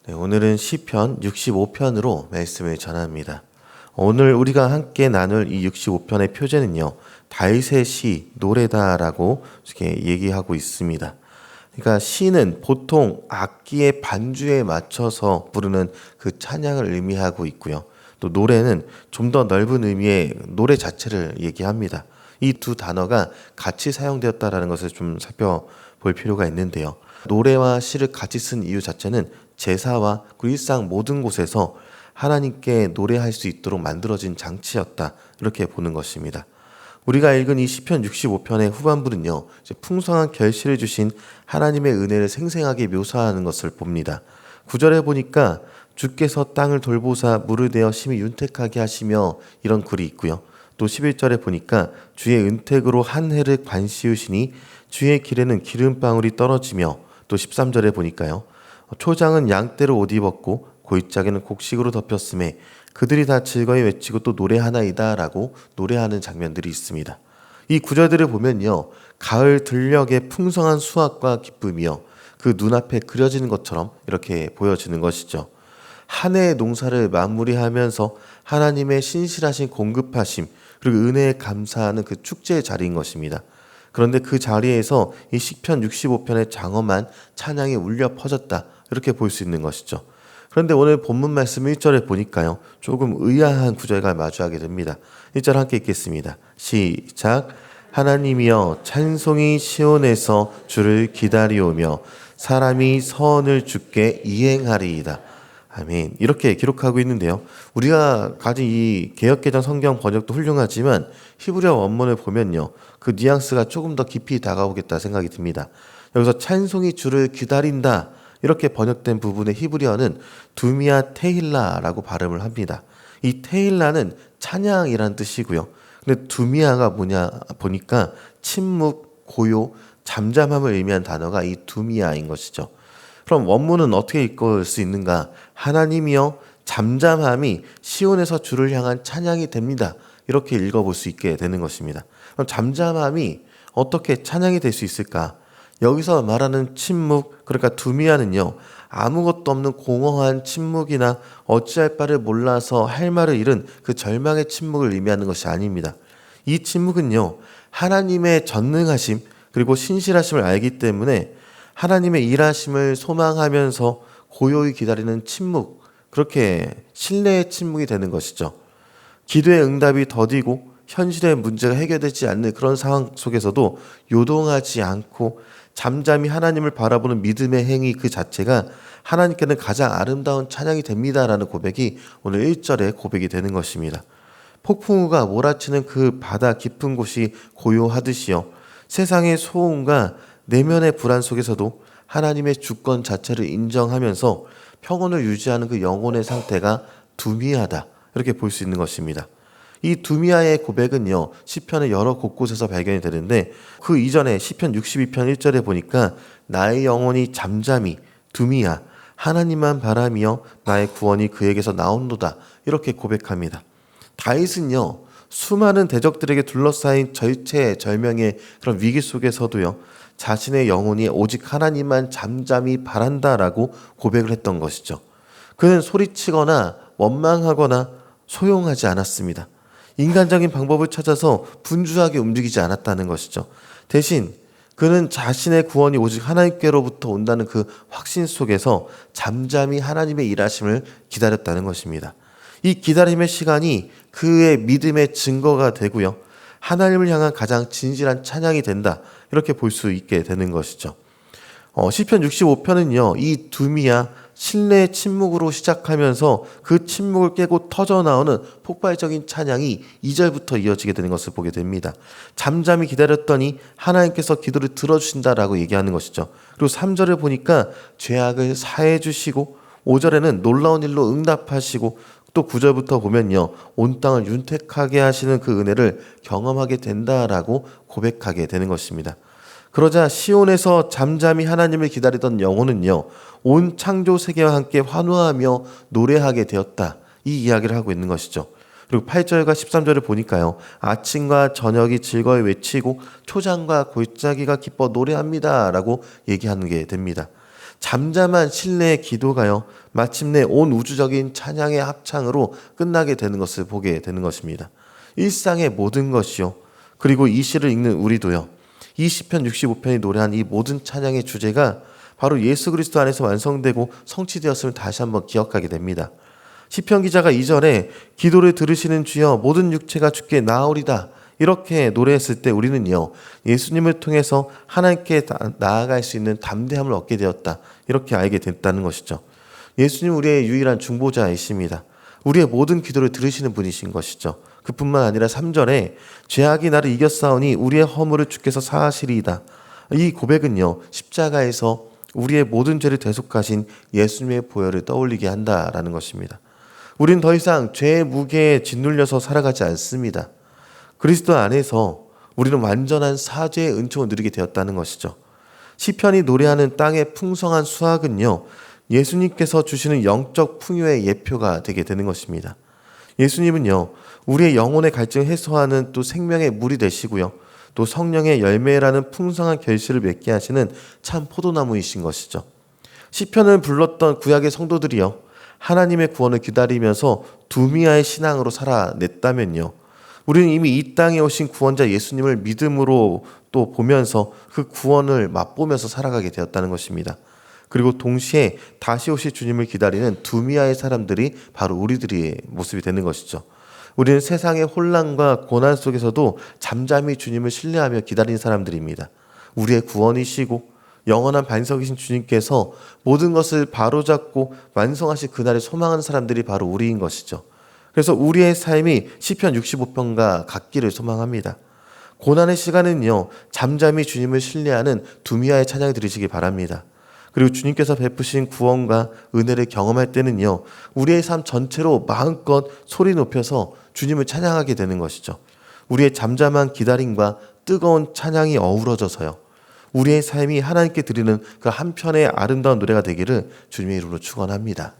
네, 오늘은 시편 65편으로 말씀을 전합니다. 오늘 우리가 함께 나눌 이 65편의 표제는요, 다윗의 시, 노래다라고 이렇게 얘기하고 있습니다. 그러니까 시는 보통 악기의 반주에 맞춰서 부르는 그 찬양을 의미하고 있고요. 또 노래는 좀 더 넓은 의미의 노래 자체를 얘기합니다. 이 두 단어가 같이 사용되었다라는 것을 좀 살펴볼 필요가 있는데요. 노래와 시를 같이 쓴 이유 자체는 제사와 그 일상 모든 곳에서 하나님께 노래할 수 있도록 만들어진 장치였다, 이렇게 보는 것입니다. 우리가 읽은 이 시편 65편의 후반부는요, 풍성한 결실을 주신 하나님의 은혜를 생생하게 묘사하는 것을 봅니다. 9절에 보니까 주께서 땅을 돌보사 물을 대어 심히 윤택하게 하시며, 이런 글이 있고요. 또 11절에 보니까 주의 은택으로 한 해를 관시우시니 주의 길에는 기름방울이 떨어지며, 또 13절에 보니까요, 초장은 양떼로 옷 입었고 골짜기는 곡식으로 덮였음에 그들이 다 즐거이 외치고 또 노래하나이다 라고 노래하는 장면들이 있습니다. 이 구절들을 보면요, 가을 들녘의 풍성한 수확과 기쁨이요, 그 눈앞에 그려지는 것처럼 이렇게 보여지는 것이죠. 한 해의 농사를 마무리하면서 하나님의 신실하신 공급하심, 그리고 은혜에 감사하는 그 축제의 자리인 것입니다. 그런데 그 자리에서 이 시편 65편의 장엄한 찬양이 울려 퍼졌다, 이렇게 볼 수 있는 것이죠. 그런데 오늘 본문 말씀 1절에 보니까요, 조금 의아한 구절과 마주하게 됩니다. 1절 함께 읽겠습니다. 시작. 하나님이여 찬송이 시온에서 주를 기다리오며 사람이 선을 주께 이행하리이다. 아멘. 이렇게 기록하고 있는데요, 우리가 가진 이 개역개정 성경 번역도 훌륭하지만 히브리어 원문을 보면요, 그 뉘앙스가 조금 더 깊이 다가오겠다 생각이 듭니다. 여기서 찬송이 주를 기다린다, 이렇게 번역된 부분의 히브리어는 두미아 테힐라라고 발음을 합니다. 이 테힐라는 찬양이란 뜻이고요. 근데 두미아가 뭐냐 보니까 침묵, 고요, 잠잠함을 의미한 단어가 이 두미아인 것이죠. 그럼 원문은 어떻게 읽을 수 있는가? 하나님이여 잠잠함이 시온에서 주를 향한 찬양이 됩니다, 이렇게 읽어볼 수 있게 되는 것입니다. 그럼 잠잠함이 어떻게 찬양이 될 수 있을까? 여기서 말하는 침묵, 그러니까 두미아는요, 아무것도 없는 공허한 침묵이나 어찌할 바를 몰라서 할 말을 잃은 그 절망의 침묵을 의미하는 것이 아닙니다. 이 침묵은요, 하나님의 전능하심 그리고 신실하심을 알기 때문에 하나님의 일하심을 소망하면서 고요히 기다리는 침묵, 그렇게 신뢰의 침묵이 되는 것이죠. 기도의 응답이 더디고 현실의 문제가 해결되지 않는 그런 상황 속에서도 요동하지 않고 잠잠히 하나님을 바라보는 믿음의 행위 그 자체가 하나님께는 가장 아름다운 찬양이 됩니다라는 고백이 오늘 1절의 고백이 되는 것입니다. 폭풍우가 몰아치는 그 바다 깊은 곳이 고요하듯이요, 세상의 소음과 내면의 불안 속에서도 하나님의 주권 자체를 인정하면서 평온을 유지하는 그 영혼의 상태가 두미하다, 이렇게 볼 수 있는 것입니다. 이 두미아의 고백은요, 시편의 여러 곳곳에서 발견이 되는데, 그 이전에 시편 62편 1절에 보니까 나의 영혼이 잠잠히 두미아 하나님만 바라며 나의 구원이 그에게서 나온도다, 이렇게 고백합니다. 다윗은요, 수많은 대적들에게 둘러싸인 절체절명의 그런 위기 속에서도요, 자신의 영혼이 오직 하나님만 잠잠히 바란다라고 고백을 했던 것이죠. 그는 소리치거나 원망하거나 소용하지 않았습니다. 인간적인 방법을 찾아서 분주하게 움직이지 않았다는 것이죠. 대신 그는 자신의 구원이 오직 하나님께로부터 온다는 그 확신 속에서 잠잠히 하나님의 일하심을 기다렸다는 것입니다. 이 기다림의 시간이 그의 믿음의 증거가 되고요, 하나님을 향한 가장 진실한 찬양이 된다, 이렇게 볼 수 있게 되는 것이죠. 시편 65편은요, 이 두미아 신뢰의 침묵으로 시작하면서 그 침묵을 깨고 터져나오는 폭발적인 찬양이 2절부터 이어지게 되는 것을 보게 됩니다. 잠잠히 기다렸더니 하나님께서 기도를 들어주신다라고 얘기하는 것이죠. 그리고 3절을 보니까 죄악을 사해 주시고, 5절에는 놀라운 일로 응답하시고, 또 9절부터 보면요, 온 땅을 윤택하게 하시는 그 은혜를 경험하게 된다라고 고백하게 되는 것입니다. 그러자 시온에서 잠잠히 하나님을 기다리던 영혼은요, 온 창조 세계와 함께 환호하며 노래하게 되었다, 이 이야기를 하고 있는 것이죠. 그리고 8절과 13절을 보니까요, 아침과 저녁이 즐거이 외치고 초장과 골짜기가 기뻐 노래합니다 라고 얘기하는 게 됩니다. 잠잠한 신뢰의 기도가요, 마침내 온 우주적인 찬양의 합창으로 끝나게 되는 것을 보게 되는 것입니다. 일상의 모든 것이요, 그리고 이 시를 읽는 우리도요, 이 시편 65편이 노래한 이 모든 찬양의 주제가 바로 예수 그리스도 안에서 완성되고 성취되었음을 다시 한번 기억하게 됩니다. 시편 기자가 2절에 기도를 들으시는 주여 모든 육체가 주께 나아오리다, 이렇게 노래했을 때 우리는요, 예수님을 통해서 하나님께 나아갈 수 있는 담대함을 얻게 되었다, 이렇게 알게 됐다는 것이죠. 예수님 우리의 유일한 중보자이십니다. 우리의 모든 기도를 들으시는 분이신 것이죠. 그뿐만 아니라 3절에 죄악이 나를 이겼사오니 우리의 허물을 주께서 사하시리이다. 이 고백은요, 십자가에서 우리의 모든 죄를 대속하신 예수님의 보혈을 떠올리게 한다라는 것입니다. 우린 더 이상 죄의 무게에 짓눌려서 살아가지 않습니다. 그리스도 안에서 우리는 완전한 사죄의 은총을 누리게 되었다는 것이죠. 시편이 노래하는 땅의 풍성한 수확은요, 예수님께서 주시는 영적 풍요의 예표가 되게 되는 것입니다. 예수님은요, 우리의 영혼의 갈증을 해소하는 또 생명의 물이 되시고요, 또 성령의 열매라는 풍성한 결실을 맺게 하시는 참 포도나무이신 것이죠. 시편을 불렀던 구약의 성도들이요, 하나님의 구원을 기다리면서 두미아의 신앙으로 살아냈다면요, 우리는 이미 이 땅에 오신 구원자 예수님을 믿음으로 또 보면서 그 구원을 맛보면서 살아가게 되었다는 것입니다. 그리고 동시에 다시 오실 주님을 기다리는 두미아의 사람들이 바로 우리들의 모습이 되는 것이죠. 우리는 세상의 혼란과 고난 속에서도 잠잠히 주님을 신뢰하며 기다리는 사람들입니다. 우리의 구원이시고 영원한 반석이신 주님께서 모든 것을 바로잡고 완성하실 그날을 소망하는 사람들이 바로 우리인 것이죠. 그래서 우리의 삶이 시편 65편과 같기를 소망합니다. 고난의 시간은요, 잠잠히 주님을 신뢰하는 두미아의 찬양을 들으시기 바랍니다. 그리고 주님께서 베푸신 구원과 은혜를 경험할 때는요, 우리의 삶 전체로 마음껏 소리 높여서 주님을 찬양하게 되는 것이죠. 우리의 잠잠한 기다림과 뜨거운 찬양이 어우러져서요, 우리의 삶이 하나님께 드리는 그 한편의 아름다운 노래가 되기를 주님의 이름으로 축원합니다.